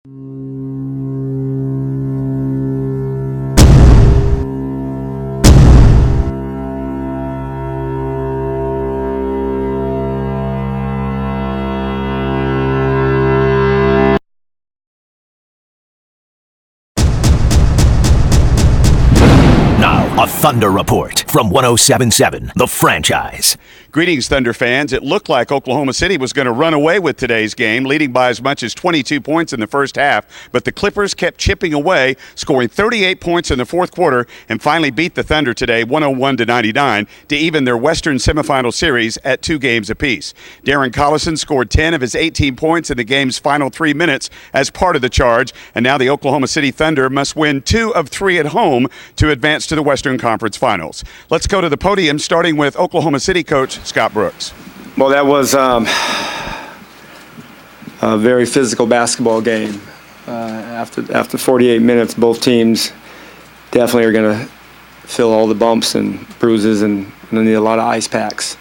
A Thunder Report from 107.7 The Franchise. Greetings, Thunder fans. It looked like Oklahoma City was going to run away with today's game, leading by as much as 22 points in the first half, but the Clippers kept chipping away, scoring 38 points in the fourth quarter, and finally beat the Thunder today 101-99 to even their Western semifinal series at 2 games apiece. Darren Collison scored 10 of his 18 points in the game's final 3 minutes as part of the charge, and now the Oklahoma City Thunder must win 2 of 3 at home to advance to the Western Conference Finals. Let's go to the podium, starting with Oklahoma City coach Scott Brooks. Well, that was a very physical basketball game. After 48 minutes, both teams definitely are going to feel all the bumps and bruises and need a lot of ice packs.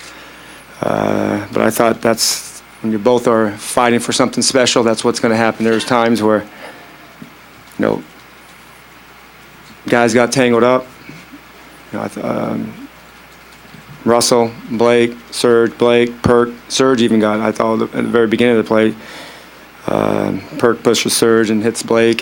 But I thought that's when you both are fighting for something special, that's what's going to happen. There's times where, guys got tangled up. Russell, Blake, Serge, Blake, Perk. Serge even got, I thought, at the very beginning of the play, Perk pushes Serge and hits Blake,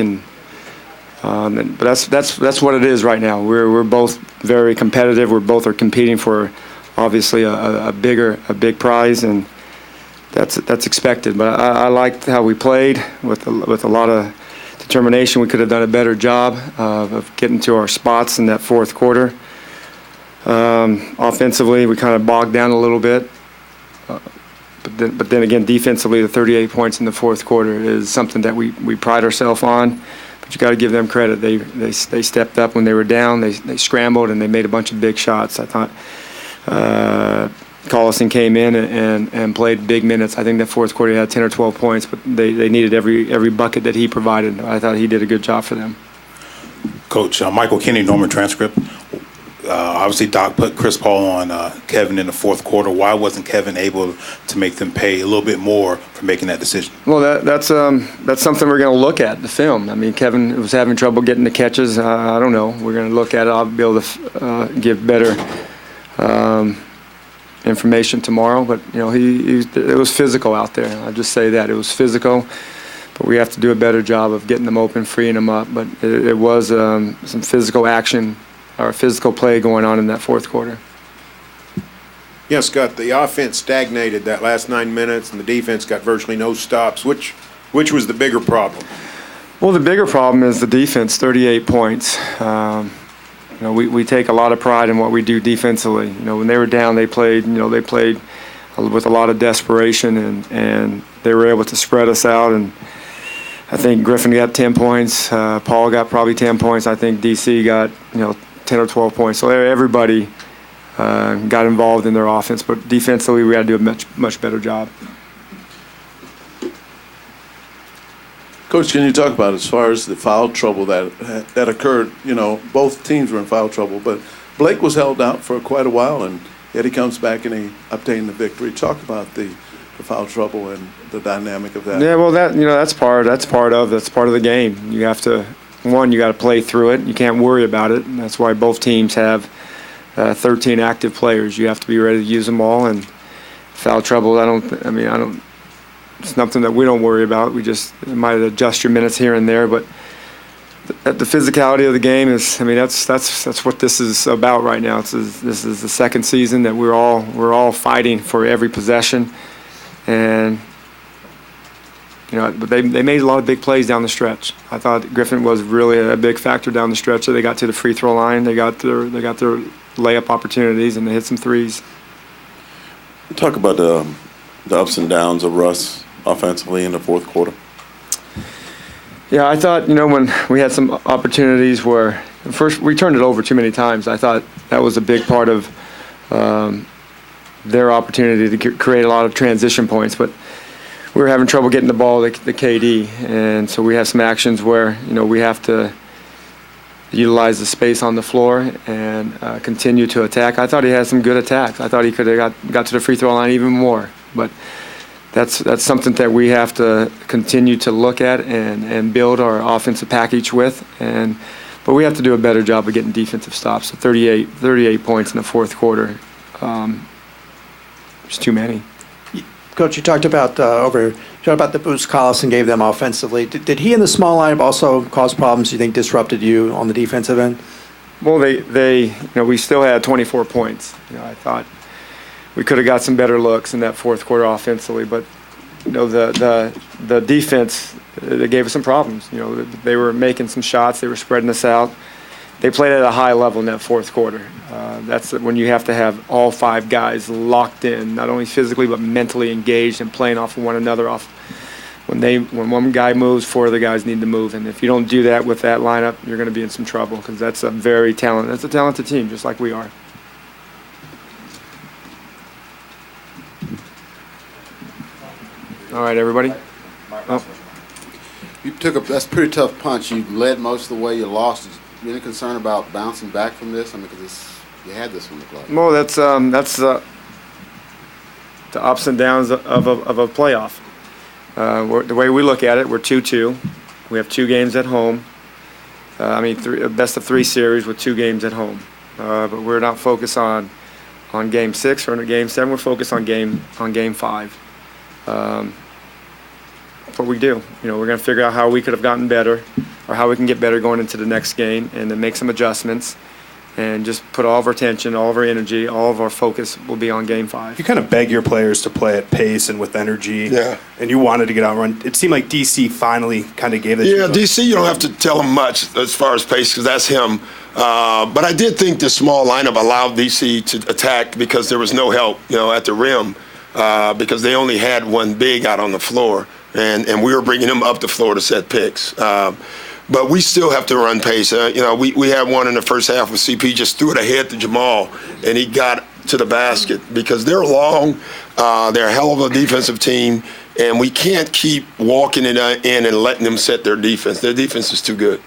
but that's what it is right now. We're both very competitive. We both are competing for, obviously, a big prize, and that's expected. But I liked how we played with a lot of determination. We could have done a better job of getting to our spots in that fourth quarter. Offensively, we kind of bogged down a little bit, but then again, defensively, the 38 points in the fourth quarter is something that we pride ourselves on. But you got to give them credit. They stepped up when they were down. They scrambled and they made a bunch of big shots. I thought Collison came in and played big minutes. I think that fourth quarter he had 10 or 12 points, but they needed every bucket that he provided. I thought he did a good job for them. Coach, Michael Kenny, Norman transcript. Obviously, Doc put Chris Paul on Kevin in the fourth quarter. Why wasn't Kevin able to make them pay a little bit more for making that decision? Well, that's something we're going to look at, the film. I mean, Kevin was having trouble getting the catches. I don't know. We're going to look at it. I'll be able to give better information tomorrow. But, it was physical out there. I'll just say that. It was physical. But we have to do a better job of getting them open, freeing them up. But it was some physical action or physical play going on in that fourth quarter. Yeah, Scott, the offense stagnated that last 9 minutes, and the defense got virtually no stops. Which was the bigger problem? Well, the bigger problem is the defense, 38 points. We take a lot of pride in what we do defensively. When they were down, they played with a lot of desperation, and they were able to spread us out. And I think Griffin got 10 points. Paul got probably 10 points. I think DC got 10 or 12 points. So everybody got involved in their offense, but defensively we had to do a much better job. Coach, can you talk about as far as the foul trouble that occurred? Both teams were in foul trouble, but Blake was held out for quite a while, and yet he comes back and he obtained the victory. Talk about the foul trouble and the dynamic of that. Yeah, well, that's part of the game. You have to. You got to play through it. You can't worry about it. And that's why both teams have 13 active players. You have to be ready to use them all. And foul trouble, it's nothing that we don't worry about. We just might adjust your minutes here and there. But the physicality of the game is, that's what this is about right now. This is the second season that we're all fighting for every possession, and. But they made a lot of big plays down the stretch. I thought Griffin was really a big factor down the stretch. So they got to the free throw line, they got their layup opportunities, and they hit some threes. Talk about the ups and downs of Russ offensively in the fourth quarter. Yeah, I thought when we had some opportunities where first we turned it over too many times. I thought that was a big part of their opportunity to create a lot of transition points, but. We were having trouble getting the ball to the KD, and so we have some actions where we have to utilize the space on the floor and continue to attack. I thought he had some good attacks. I thought he could have got to the free throw line even more, but that's something that we have to continue to look at and build our offensive package with. But we have to do a better job of getting defensive stops. So 38 points in the fourth quarter. It's too many. Coach, you talked about the boost Collison gave them offensively. Did he in the small lineup also cause problems you think disrupted you on the defensive end? Well, we still had 24 points. I thought we could have got some better looks in that fourth quarter offensively, but the defense, they gave us some problems. They were making some shots, they were spreading us out. They played at a high level in that fourth quarter. That's when you have to have all 5 guys locked in, not only physically but mentally engaged and playing off of one another. When one guy moves, 4 other guys need to move, and if you don't do that with that lineup, you're going to be in some trouble because that's a talented team, just like we are. All right, everybody. You that's a pretty tough punch. You led most of the way. You lost. You any concern about bouncing back from this? I mean, because you had this one to play. Well, that's the ups and downs of a playoff. The way we look at it, we're 2-2. We have 2 games at home. Best of 3 series with 2 games at home. But we're not focused on Game 6 or Game 7. We're focused on Game 5. What we do, we're going to figure out how we could have gotten better, or how we can get better going into the next game, and then make some adjustments, and just put all of our attention, all of our energy, all of our focus will be on Game 5. You kind of beg your players to play at pace and with energy. Yeah. And you wanted to get outrun. It seemed like DC finally kind of gave it. Yeah, DC, you don't have to tell him much as far as pace because that's him. But I did think the small lineup allowed DC to attack because there was no help, at the rim because they only had one big out on the floor. And we were bringing him up the floor to set picks. But we still have to run pace. We had one in the first half with CP just threw it ahead to Jamal, and he got to the basket because they're long. They're a hell of a defensive team, and we can't keep walking it in and letting them set their defense. Their defense is too good.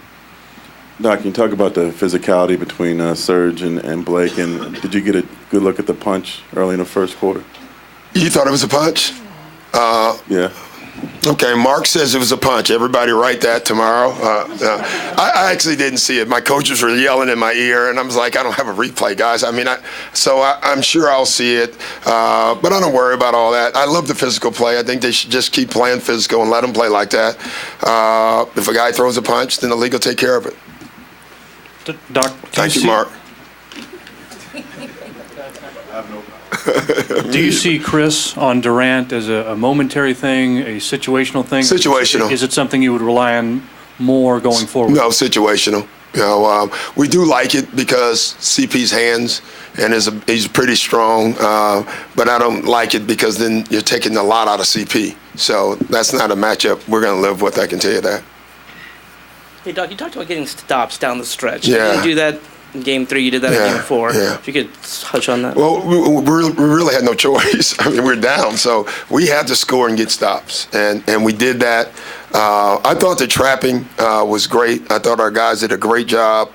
Doc, can you talk about the physicality between Serge and Blake? And did you get a good look at the punch early in the first quarter? You thought it was a punch? Yeah. Okay, Mark says it was a punch. Everybody write that tomorrow. I actually didn't see it. My coaches were yelling in my ear, and I was like, I don't have a replay, guys. I'm sure I'll see it, but I don't worry about all that. I love the physical play. I think they should just keep playing physical and let them play like that. If a guy throws a punch, then the league will take care of it. Doc, thank you, Mark. Do you see Chris on Durant as a momentary thing, a situational thing? Situational. Is it something you would rely on more going forward? No, situational. We do like it because CP's hands and he's pretty strong, but I don't like it because then you're taking a lot out of CP. So that's not a matchup we're going to live with, I can tell you that. Hey, Doc, you talked about getting stops down the stretch. Yeah. You do that in Game 3, you did that in Game 4. Yeah. If you could touch on that. Well, we really had no choice. We're down, so we had to score and get stops, and we did that. I thought the trapping was great. I thought our guys did a great job.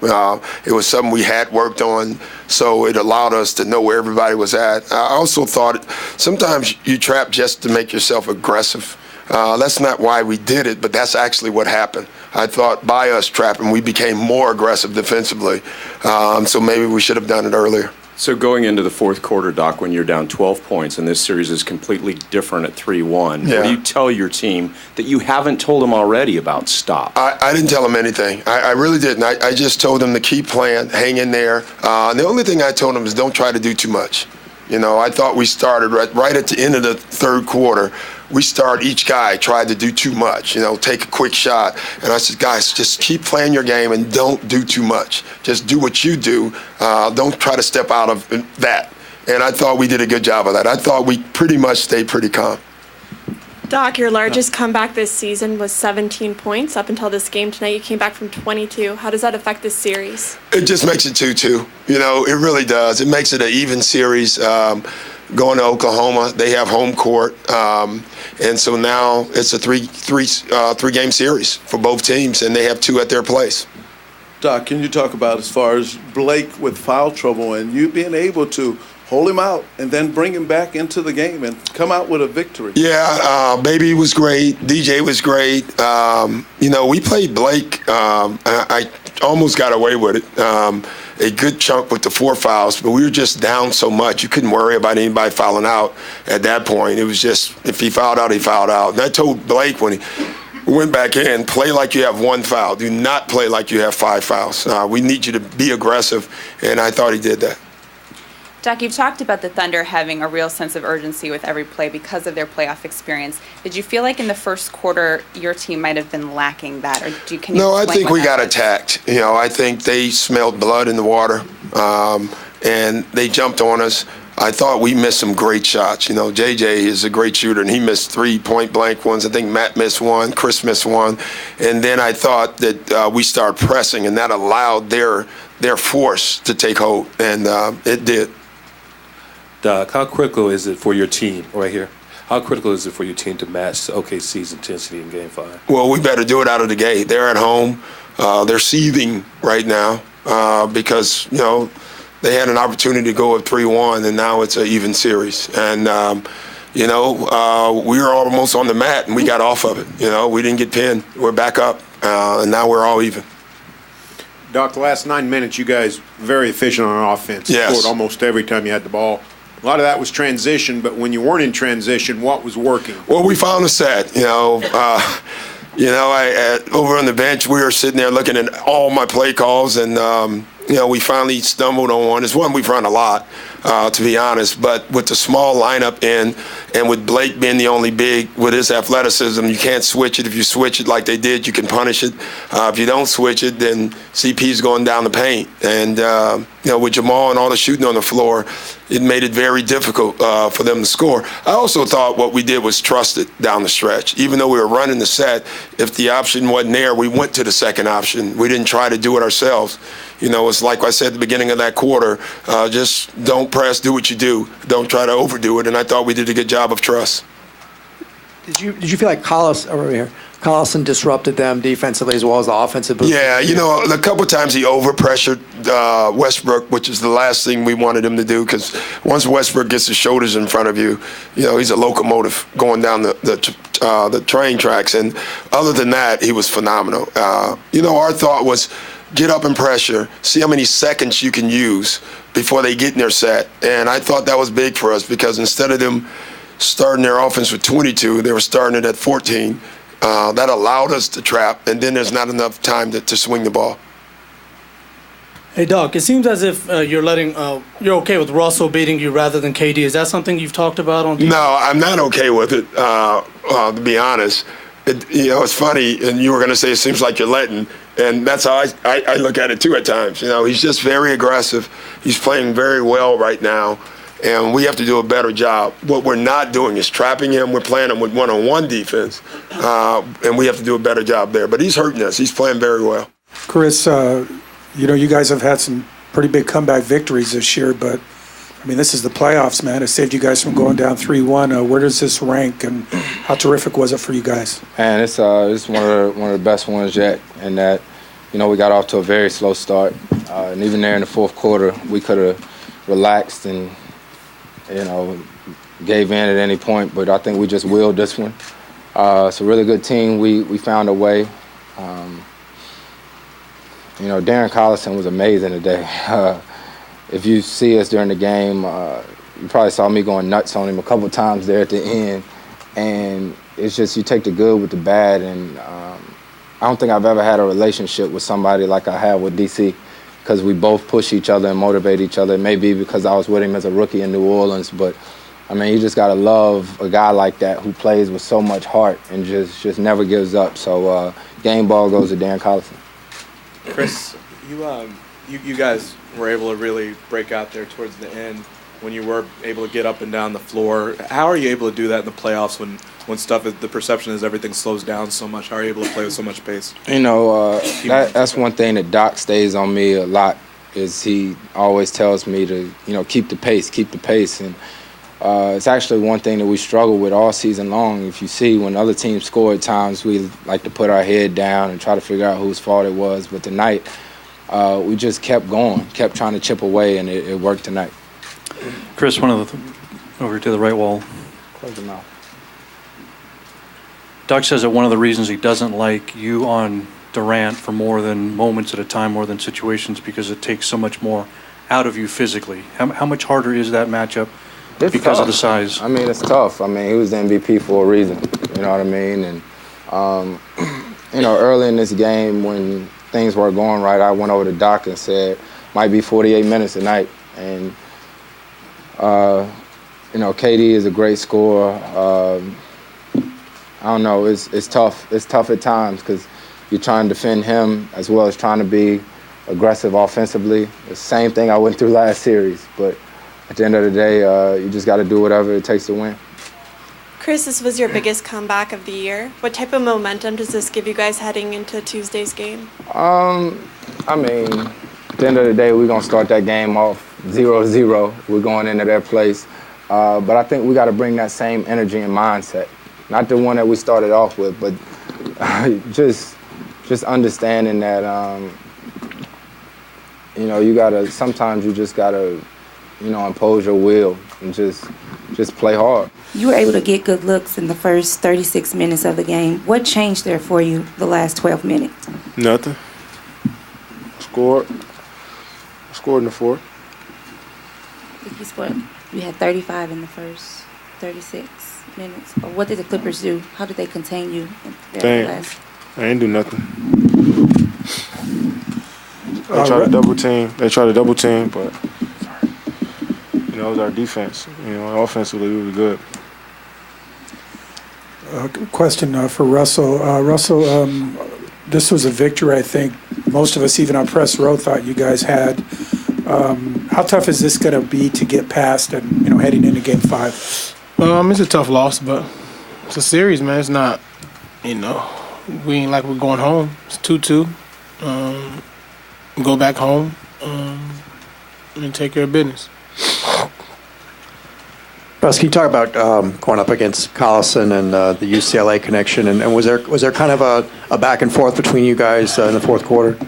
It was something we had worked on, so it allowed us to know where everybody was at. I also thought sometimes you trap just to make yourself aggressive. That's not why we did it, but that's actually what happened. I thought by us trapping, we became more aggressive defensively. So maybe we should have done it earlier. So going into the fourth quarter, Doc, when you're down 12 points and this series is completely different at 3-1, Yeah. What do you tell your team that you haven't told them already about stop? I didn't tell them anything. I really didn't. I just told them to keep playing, hang in there. The only thing I told them is don't try to do too much. I thought we started right at the end of the third quarter. Each guy tried to do too much, take a quick shot. And I said, guys, just keep playing your game and don't do too much. Just do what you do. Don't try to step out of that. And I thought we did a good job of that. I thought we pretty much stayed pretty calm. Doc, your largest comeback this season was 17 points. Up until this game tonight, you came back from 22. How does that affect this series? It just makes it 2-2. It really does. It makes it an even series. Going to Oklahoma, they have home court, and so now it's a three-game series for both teams, and they have 2 at their place. Doc, can you talk about as far as Blake with foul trouble and you being able to hold him out, and then bring him back into the game and come out with a victory. Yeah, Baby was great. DJ was great. We played Blake. I almost got away with it. A good chunk with the 4 fouls, but we were just down so much. You couldn't worry about anybody fouling out at that point. It was just, if he fouled out, he fouled out. And I told Blake when he went back in, play like you have 1 foul. Do not play like you have 5 fouls. We need you to be aggressive, and I thought he did that. Doc, you've talked about the Thunder having a real sense of urgency with every play because of their playoff experience. Did you feel like in the first quarter your team might have been lacking that, or can you? No, I explain think what we that got was? attacked. I think they smelled blood in the water, and they jumped on us. I thought we missed some great shots. JJ is a great shooter, and he missed 3 point-blank ones. I think Matt missed 1, Chris missed 1. And then I thought that we started pressing, and that allowed their force to take hold, and it did. Doc, how critical is it for your team, right here, how critical is it for your team to match OKC's intensity in Game 5? Well, we better do it out of the gate. They're at home. They're seething right now because, they had an opportunity to go up 3-1, and now it's an even series. And, we were almost on the mat, and we got off of it. We didn't get pinned. We're back up, and now we're all even. Doc, the last 9 minutes, you guys very efficient on offense. Yes. Scored almost every time you had the ball. A lot of that was transition, but when you weren't in transition, what was working? Well, we found a set. Over on the bench, we were sitting there looking at all my play calls, and we finally stumbled on one. It's one we've run a lot, to be honest. But with the small lineup in, and with Blake being the only big with his athleticism, you can't switch it. If you switch it like they did, you can punish it. If you don't switch it, then CP's going down the paint. And with Jamal and all the shooting on the floor, it made it very difficult for them to score. I also thought what we did was trust it down the stretch. Even though we were running the set, if the option wasn't there, we went to the second option. We didn't try to do it ourselves. It's like I said at the beginning of that quarter, just don't press, do what you do. Don't try to overdo it, and I thought we did a good job of trust. Did you feel like Collison disrupted them defensively as well as the offensive boost? Yeah, a couple times he overpressured Westbrook, which is the last thing we wanted him to do, because once Westbrook gets his shoulders in front of you, he's a locomotive going down the train tracks. And other than that, he was phenomenal. Our thought was get up and pressure, see how many seconds you can use before they get in their set. And I thought that was big for us, because instead of them starting their offense with 22, they were starting it at 14. That allowed us to trap, and then there's not enough time to swing the ball. Hey, Doc, it seems as if you're okay with Russell beating you rather than KD. Is that something you've talked about on TV? No, I'm not okay with it, to be honest. It's funny, and you were going to say it seems like you're letting, and that's how I look at it too at times. He's just very aggressive. He's playing very well right now, and we have to do a better job. What we're not doing is trapping him. We're playing him with one-on-one defense, and we have to do a better job there. But he's hurting us. He's playing very well. Chris, you guys have had some pretty big comeback victories this year, but this is the playoffs, man. It saved you guys from going down 3-1. Where does this rank, and how terrific was it for you guys? Man, it's one of the best ones yet. In that, we got off to a very slow start, and even there in the fourth quarter, we could have relaxed and gave in at any point. But I think we just willed this one. It's a really good team. We found a way. Darren Collison was amazing today. If you see us during the game, you probably saw me going nuts on him a couple times there at the end. And it's just you take the good with the bad. And I don't think I've ever had a relationship with somebody like I have with DC, because we both push each other and motivate each other. It may be because I was with him as a rookie in New Orleans, but you just got to love a guy like that who plays with so much heart and just never gives up. So game ball goes to Darren Collison. Chris, you guys were able to really break out there towards the end when you were able to get up and down the floor. How are you able to do that in the playoffs when the perception is everything slows down so much? How are you able to play with so much pace? That's one thing that Doc stays on me a lot, is he always tells me to, keep the pace. And it's actually one thing that we struggle with all season long. If you see, when other teams score at times, we like to put our head down and try to figure out whose fault it was. But tonight, we just kept going, kept trying to chip away, and it worked tonight. Chris, over to the right wall. Close your mouth. Doc says that one of the reasons he doesn't like you on Durant for more than moments at a time, more than situations, because it takes so much more out of you physically. How much harder is that matchup because of the size? I mean, it's tough. I mean, he was the MVP for a reason. You know what I mean? And, early in this game when things weren't going right, I went over to Doc and said, might be 48 minutes tonight. And, KD is a great scorer. I don't know, it's tough. It's tough at times because you're trying to defend him as well as trying to be aggressive offensively. The same thing I went through last series, but at the end of the day, you just got to do whatever it takes to win. Chris, this was your biggest comeback of the year. What type of momentum does this give you guys heading into Tuesday's game? I mean, at the end of the day, we're going to start that game off 0-0. We're going into their place. But I think we got to bring that same energy and mindset. Not the one that we started off with, but just understanding that, sometimes you just gotta, impose your will and just play hard. You were able to get good looks in the first 36 minutes of the game. What changed there for you the last 12 minutes? Nothing. Scored in the fourth. You had 35 in the first 36 minutes. What did the Clippers do? How did they contain you? I didn't do nothing. They tried to double team. But it was our defense. Offensively we were good. Question for Russell. Russell, this was a victory I think most of us, even on press row, thought you guys had. How tough is this going to be to get past and, heading into Game 5? It's a tough loss, but it's a series, man. It's not, we ain't like we're going home. It's 2-2. Go back home and take care of business. Russ, can you talk about going up against Collison and the UCLA connection? And was there kind of a back and forth between you guys in the fourth quarter?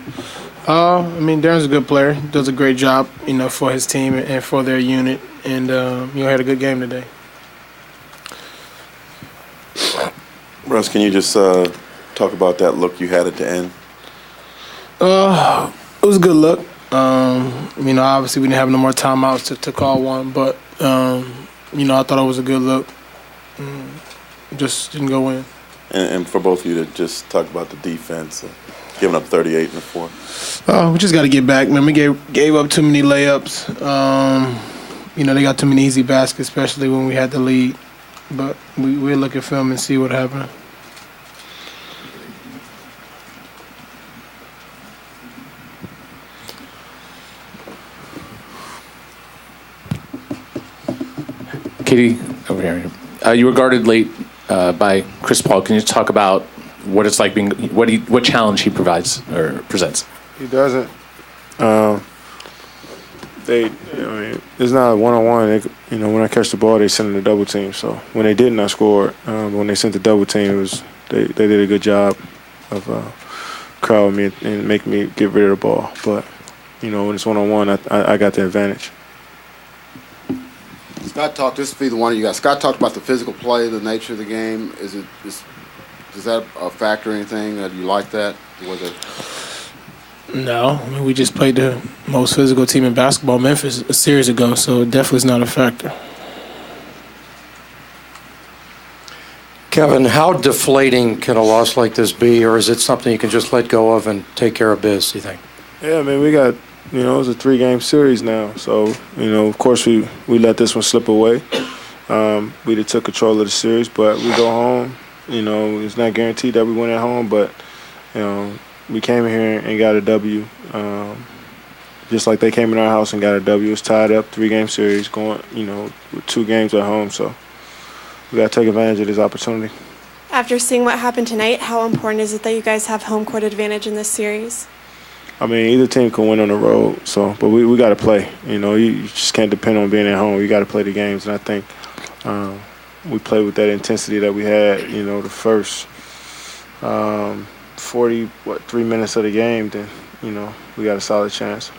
Darren's a good player. He does a great job, for his team and for their unit. And, had a good game today. Russ, can you just talk about that look you had at the end? It was a good look. Obviously we didn't have no more timeouts to call one, but, I thought it was a good look. Just didn't go in. And for both of you to just talk about the defense, giving up 38 in the fourth. We just got to get back, man. We gave up too many layups. They got too many easy baskets, especially when we had the lead. But we'll look at film and see what happened. Katie, over here. You were guarded late by Chris Paul. Can you talk about what it's like what challenge he provides or presents? He doesn't. It's not a one-on-one. When I catch the ball, they send in the double team. So when they didn't, I scored. When they sent the double team, they did a good job of crowding me and making me get rid of the ball. But when it's one-on-one, I got the advantage. Scott talked. This will be the one of you guys. Scott talked about the physical play, the nature of the game. Is that a factor or anything? Do you like that? Was it? No, we just played the most physical team in basketball, Memphis, a series ago, so it definitely is not a factor. Kevin, how deflating can a loss like this be, or is it something you can just let go of and take care of biz, do you think? Yeah, we got, it was a 3-game series now, so, of course we let this one slip away. We did took control of the series, but we go home. It's not guaranteed that we win at home, but, we came here and got a W, just like they came in our house and got a W. It's tied up, 3-game series going, with 2 games at home. So we got to take advantage of this opportunity. After seeing what happened tonight, how important is it that you guys have home court advantage in this series? Either team can win on the road. But we got to play. You just can't depend on being at home. You got to play the games, and I think we played with that intensity that we had. The first 3 minutes of the game, then we got a solid chance.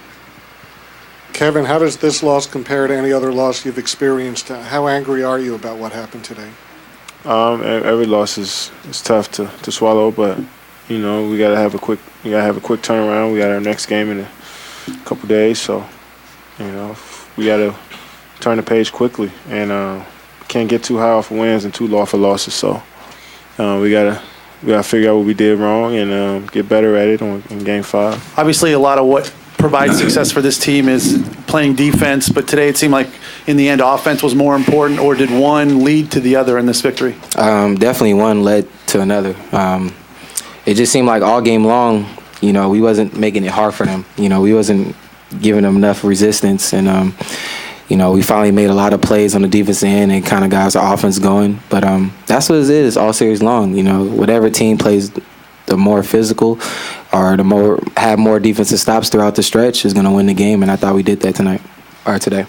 Kevin, how does this loss compare to any other loss you've experienced? How angry are you about what happened today? Every loss is tough to swallow, but you know we gotta have a quick turnaround. We got our next game in a couple days, so you know we gotta turn the page quickly, and can't get too high off of wins and too low off of losses. So we gotta figure out what we did wrong and get better at it in Game 5. Obviously, a lot of what provides success for this team is playing defense, but today it seemed like in the end offense was more important, or did one lead to the other in this victory? Definitely one led to another. It just seemed like all game long, you know, we wasn't making it hard for them. You know, we wasn't giving them enough resistance, and you know, we finally made a lot of plays on the defensive end and kind of got our offense going. But that's what it is all series long. You know, whatever team plays the more physical or have more defensive stops throughout the stretch is going to win the game, and I thought we did that today.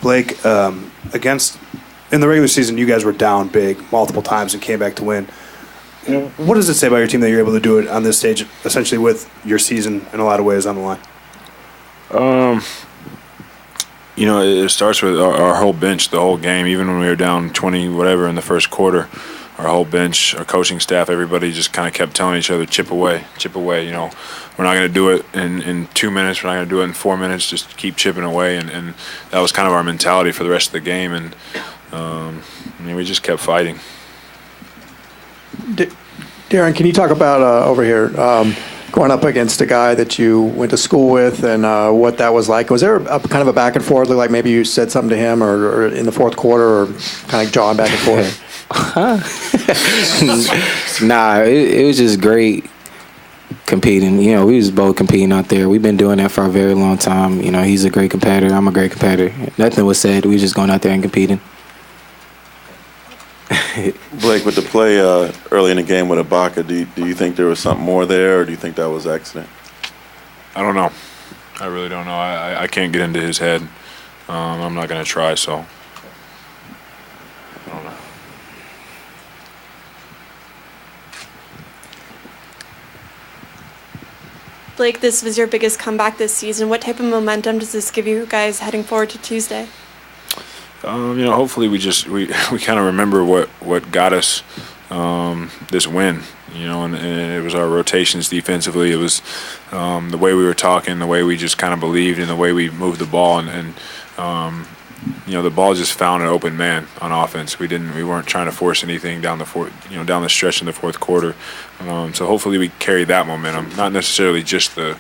Blake, in the regular season, you guys were down big multiple times and came back to win. What does it say about your team that you're able to do it on this stage, essentially with your season in a lot of ways on the line? You know, it starts with our whole bench, the whole game. Even when we were down 20 whatever in the first quarter, our whole bench, our coaching staff, everybody just kind of kept telling each other, chip away. You know, we're not going to do it in 2 minutes. We're not going to do it in 4 minutes. Just keep chipping away. And that was kind of our mentality for the rest of the game. And I mean, we just kept fighting. Darren, can you talk about over here going up against a guy that you went to school with and what that was like? Was there a kind of a back and forth? Like maybe you said something to him or in the fourth quarter, or kind of jawing back and forth? Nah, it was just great competing. You know, we was both competing out there. We've been doing that for a very long time. You know, he's a great competitor. I'm a great competitor. Nothing was said. We just going out there and competing. Blake, with the play early in the game with Ibaka, do you think there was something more there, or do you think that was accident? I don't know. I really don't know. I can't get into his head. I'm not going to try, so I don't know. Blake, this was your biggest comeback this season. What type of momentum does this give you guys heading forward to Tuesday? You know, hopefully we kind of remember what got us this win. You know, and it was our rotations defensively. It was the way we were talking, the way we just kind of believed, and the way we moved the ball. And you know, the ball just found an open man on offense. We weren't trying to force anything down the stretch in the fourth quarter. So hopefully we carry that momentum, not necessarily just the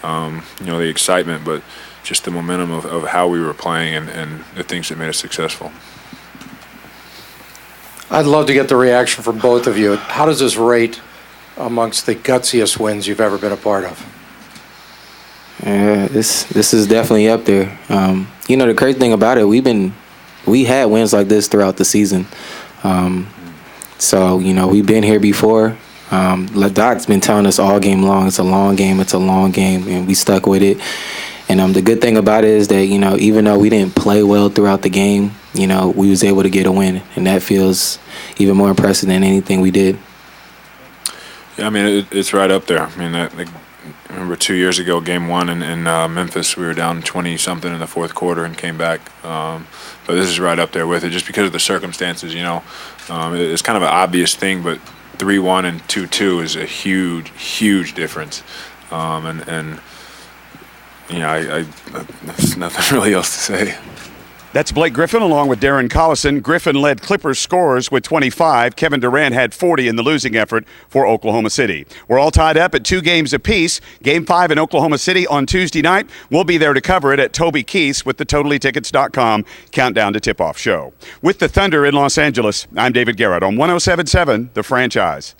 the excitement, but just the momentum of how we were playing and the things that made us successful. I'd love to get the reaction from both of you. How does this rate amongst the gutsiest wins you've ever been a part of? Yeah, this is definitely up there. You know, the crazy thing about it, we had wins like this throughout the season. So, you know, we've been here before. Doc's been telling us all game long, it's a long game, and we stuck with it. And the good thing about it is that, you know, even though we didn't play well throughout the game, you know, we was able to get a win, and that feels even more impressive than anything we did. Yeah, I mean, it's right up there. I mean, I remember 2 years ago, Game 1 in Memphis, we were down 20-something in the fourth quarter and came back. But this is right up there with it, just because of the circumstances, you know. It's kind of an obvious thing, but 3-1 and 2-2 is a huge, huge difference. And you know, there's nothing really else to say. That's Blake Griffin along with Darren Collison. Griffin led Clippers scorers with 25. Kevin Durant had 40 in the losing effort for Oklahoma City. We're all tied up at 2 games apiece. Game 5 in Oklahoma City on Tuesday night. We'll be there to cover it at Toby Keith's with the TotallyTickets.com Countdown to Tip-Off show. With the Thunder in Los Angeles, I'm David Garrett on 107.7 The Franchise.